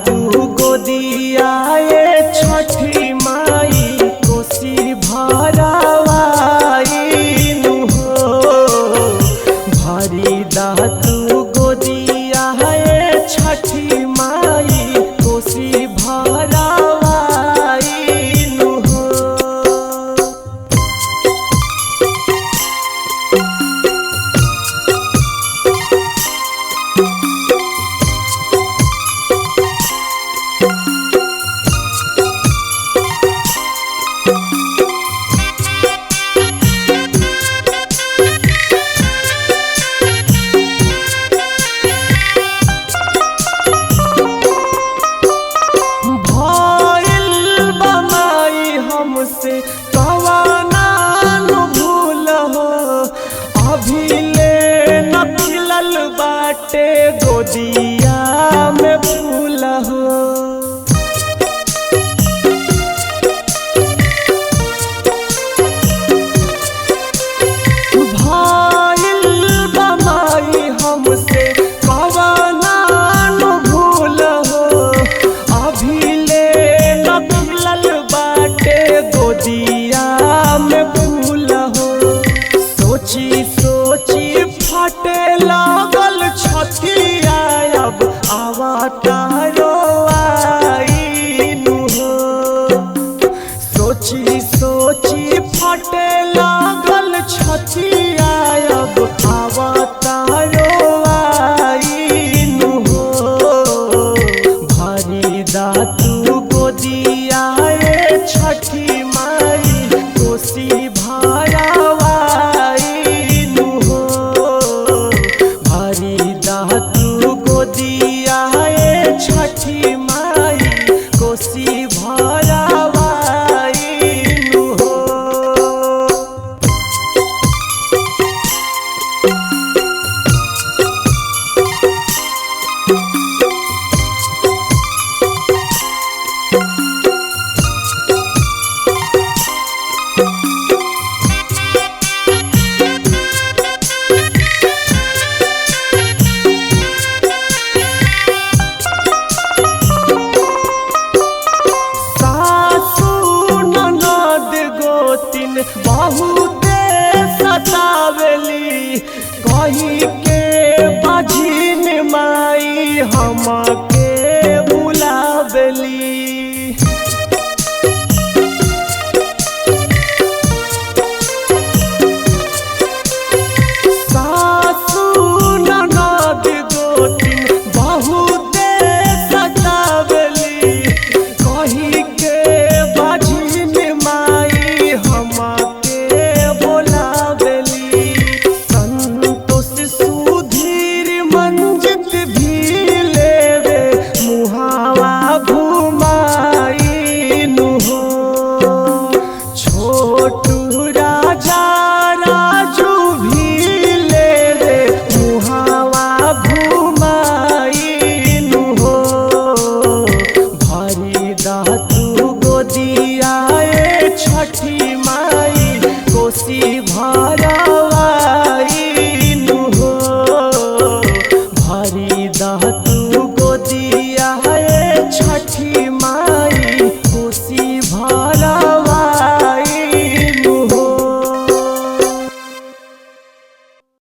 तू गोदिया ये छठी माई कोसी भरावाईनु हो। भरी दा तू गोदिया ये छठी माई कोसी भरावाईनु हो। हमसे कवाना न भूल हो, अभी ले न खिलल बाटे गोदिया में फूल हो। भाइल बमाई हमसे कवाना न भूल हो, अभी ले न खिलल बाटे गोदिया में फूल हो। सोची सोची फटे लागल छतिया अब आवता रो